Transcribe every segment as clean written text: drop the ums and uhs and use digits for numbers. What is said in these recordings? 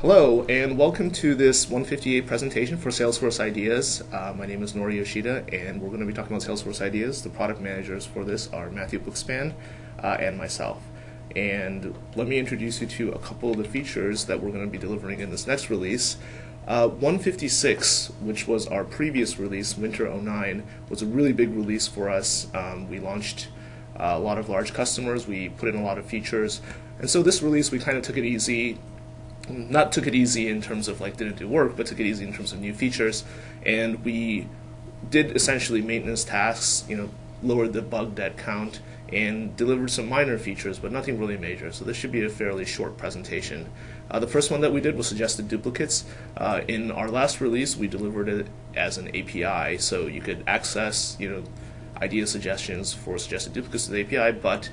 Hello, and welcome to this 158 presentation for Salesforce Ideas. My name is Nori Yoshida, and we're going to be talking about Salesforce Ideas. The product managers for this are Matthew Bookspan and myself. And let me introduce you to a couple of the features that we're going to be delivering in this next release. 156, which was our previous release, Winter '09, was a really big release for us. We launched a lot of large customers, we put in a lot of features, and so this release we kind of took it easy. Not took it easy in terms of like didn't do work, but took it easy in terms of new features, and we did essentially maintenance tasks, lowered the bug debt count, and delivered some minor features, but nothing really major. So this should be a fairly short presentation. The first one that we did was suggested duplicates. In our last release, we delivered it as an API, so you could access, idea suggestions for suggested duplicates to the API, but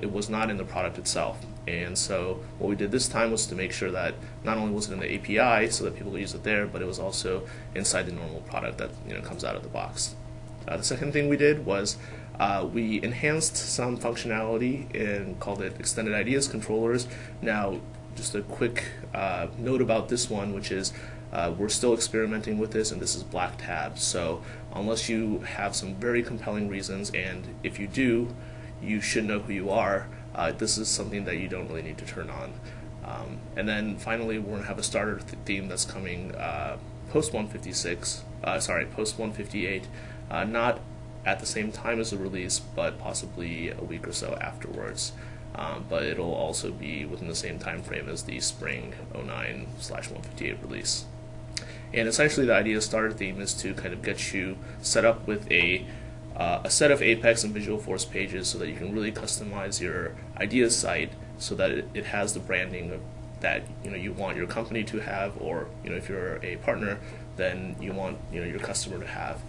it was not in the product itself. And so what we did this time was to make sure that not only was it in the API so that people could use it there, but it was also inside the normal product that comes out of the box. The second thing we did was we enhanced some functionality and called it Extended Ideas Controllers. Now, just a quick note about this one, which is we're still experimenting with this, and this is black tabs. So unless you have some very compelling reasons, and if you do, you should know who you are. This is something that you don't really need to turn on. And then finally, we're going to have a starter theme that's coming post 158, not at the same time as the release, but possibly a week or so afterwards. But it'll also be within the same time frame as the spring '09/158 release. And essentially, the idea starter theme is to kind of get you set up with a set of Apex and Visualforce pages so that you can really customize your ideas site so that it has the branding that you want your company to have, or if you're a partner, then you want your customer to have.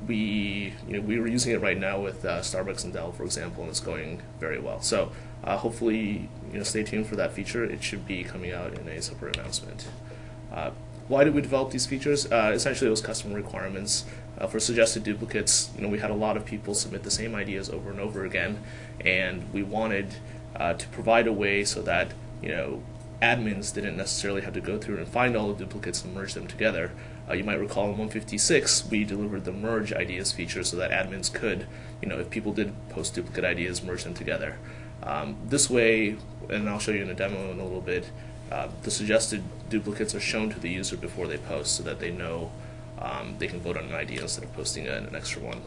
We were using it right now with Starbucks and Dell, for example, and it's going very well. So hopefully stay tuned for that feature. It should be coming out in a separate announcement. Why did we develop these features? Essentially, it was customer requirements. For suggested duplicates, we had a lot of people submit the same ideas over and over again, and we wanted to provide a way so that admins didn't necessarily have to go through and find all the duplicates and merge them together. You might recall in 156 we delivered the merge ideas feature so that admins could, if people did post duplicate ideas, merge them together. This way, and I'll show you in a demo in a little bit, the suggested duplicates are shown to the user before they post so that they know they can vote on an idea instead of posting an extra one.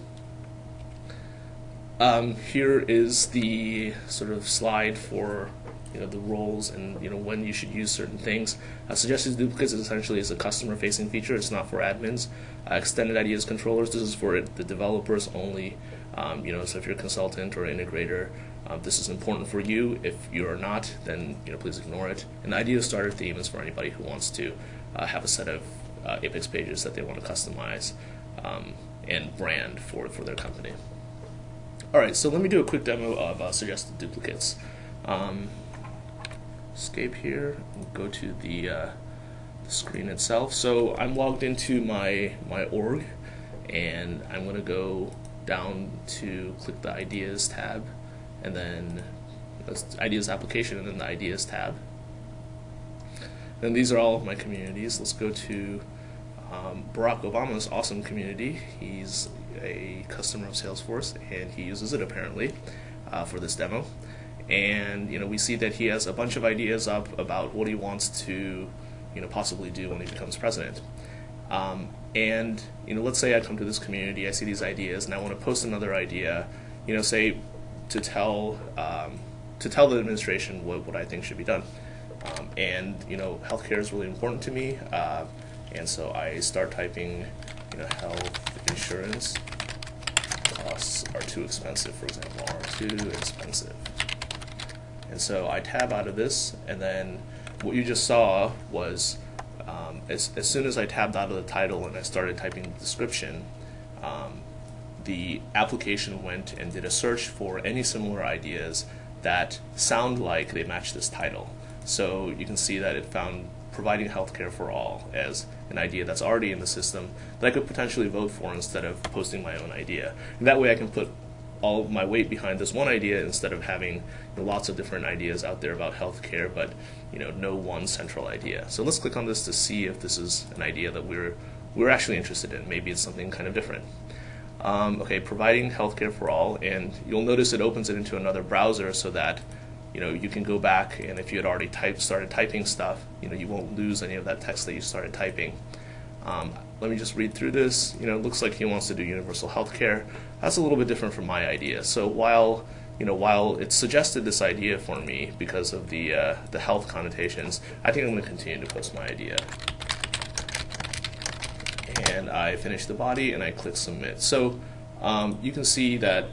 Here is the sort of slide for the roles and when you should use certain things. Suggested duplicates essentially is a customer-facing feature. It's not for admins. Extended Ideas Controllers, this is for the developers only. So if you're a consultant or integrator, this is important for you. If you're not, then please ignore it. And the Idea Starter theme is for anybody who wants to have a set of Apex pages that they want to customize and brand for their company. Alright, so let me do a quick demo of suggested duplicates. Escape here and go to the screen itself. So I'm logged into my org, and I'm going to go down to click the Ideas tab, and then that's Ideas application, and then the Ideas tab. And these are all of my communities. Let's go to Barack Obama's awesome community. He's a customer of Salesforce, and he uses it apparently for this demo. And we see that he has a bunch of ideas up about what he wants to possibly do when he becomes president. And let's say I come to this community, I see these ideas, and I want to post another idea, say to tell the administration what I think should be done. And healthcare is really important to me, and so I start typing health insurance costs are too expensive, for example, are too expensive. And so I tab out of this, and then what you just saw was as soon as I tabbed out of the title and I started typing the description, the application went and did a search for any similar ideas that sound like they match this title. So you can see that it found providing healthcare for all as an idea that's already in the system that I could potentially vote for instead of posting my own idea. And that way I can put all of my weight behind this one idea instead of having lots of different ideas out there about healthcare, but no one central idea. So let's click on this to see if this is an idea that we're actually interested in. Maybe it's something kind of different. Okay, providing healthcare for all, and you'll notice it opens it into another browser so that you can go back, and if you had already started typing stuff, you won't lose any of that text that you started typing. Let me just read through this. It looks like he wants to do universal healthcare. That's a little bit different from my idea. So while it suggested this idea for me because of the health connotations, I think I'm going to continue to post my idea. And I finish the body and I click submit. So you can see that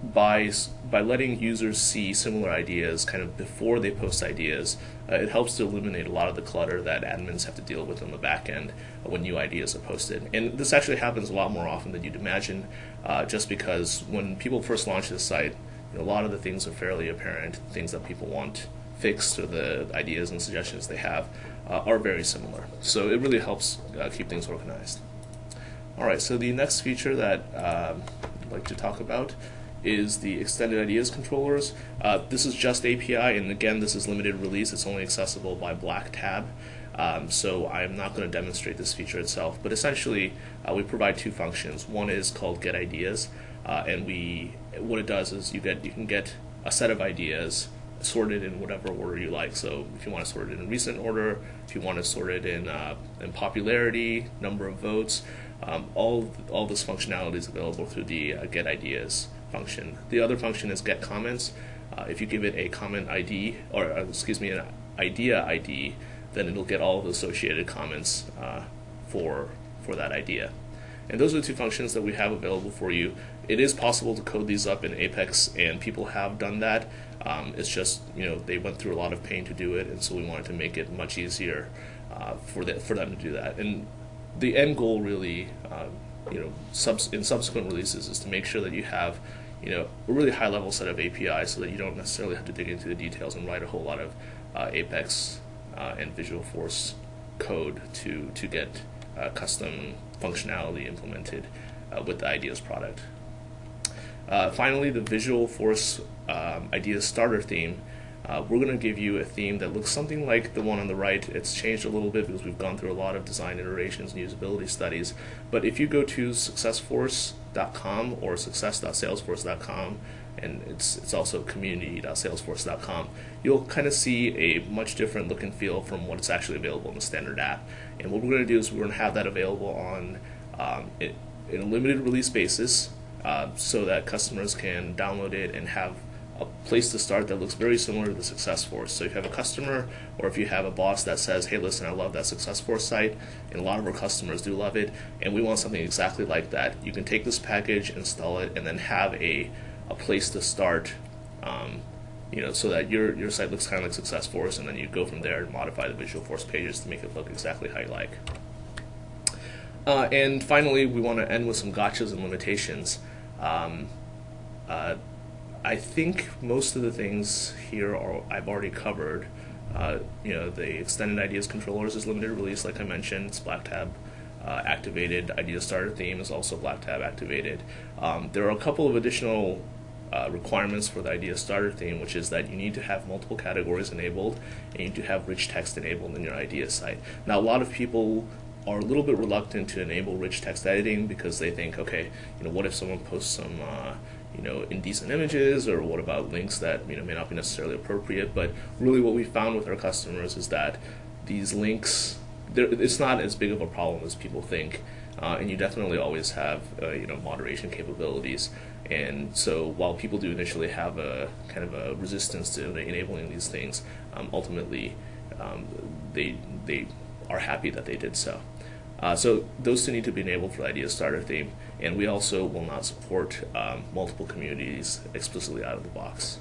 by letting users see similar ideas kind of before they post ideas, it helps to eliminate a lot of the clutter that admins have to deal with on the back end when new ideas are posted. And this actually happens a lot more often than you'd imagine, just because when people first launch this site, a lot of the things are fairly apparent. Things that people want fixed or the ideas and suggestions they have are very similar. So it really helps keep things organized. Alright, so the next feature that I'd like to talk about is the extended ideas controllers. This is just API, and again, this is limited release. It's only accessible by black tab. So I'm not going to demonstrate this feature itself, but essentially we provide two functions. One is called get ideas, and what it does is you can get a set of ideas sorted in whatever order you like. So if you want to sort it in recent order, if you want to sort it in popularity, number of votes, all this functionality is available through the get ideas function. The other function is get comments. If you give it a comment ID, or an idea ID, then it'll get all of the associated comments for that idea. And those are the two functions that we have available for you. It is possible to code these up in Apex, and people have done that. It's just they went through a lot of pain to do it, and so we wanted to make it much easier for them to do that. And the end goal really, in subsequent releases, is to make sure that you have a really high level set of APIs so that you don't necessarily have to dig into the details and write a whole lot of Apex and Visualforce code to get custom functionality implemented with the Ideas product. Finally, the Visualforce Ideas Starter theme. We're going to give you a theme that looks something like the one on the right. It's changed a little bit because we've gone through a lot of design iterations and usability studies. But if you go to successforce.com or success.salesforce.com, and it's also community.salesforce.com, you'll kind of see a much different look and feel from what is actually available in the standard app. And what we're going to do is we're going to have that available on in a limited release basis, so that customers can download it and have a place to start that looks very similar to the Salesforce. So if you have a customer, or if you have a boss that says, hey, listen, I love that Salesforce site, and a lot of our customers do love it, and we want something exactly like that, you can take this package, install it, and then have a place to start, so that your site looks kind of like Salesforce, and then you go from there and modify the Visualforce pages to make it look exactly how you like. And finally, we want to end with some gotchas and limitations. I think most of the things here I've already covered. The extended ideas controllers is limited release, like I mentioned. It's black tab activated. Idea starter theme is also black tab activated. There are a couple of additional requirements for the idea starter theme, which is that you need to have multiple categories enabled, and you need to have rich text enabled in your idea site. Now, a lot of people are a little bit reluctant to enable rich text editing because they think, okay, what if someone posts some indecent images, or what about links that may not be necessarily appropriate? But really what we found with our customers is that these links, it's not as big of a problem as people think, and you definitely always have moderation capabilities. And so while people do initially have a kind of a resistance to enabling these things, ultimately they are happy that they did so. So those two need to be enabled for the Idea Starter theme, and we also will not support multiple communities explicitly out of the box.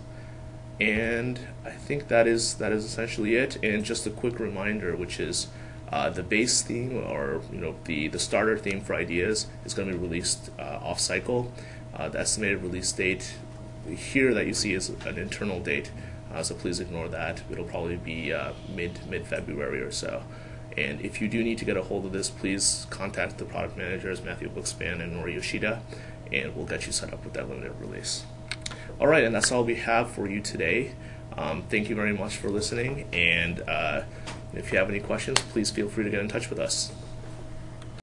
And I think that is essentially it. And just a quick reminder, which is the base theme, or the starter theme for Ideas, is going to be released off cycle. The estimated release date here that you see is an internal date, so please ignore that. It'll probably be mid-February or so. And if you do need to get a hold of this, please contact the product managers, Matthew Bookspan and Nori Yoshida, and we'll get you set up with that limited release. All right, and that's all we have for you today. Thank you very much for listening, and if you have any questions, please feel free to get in touch with us.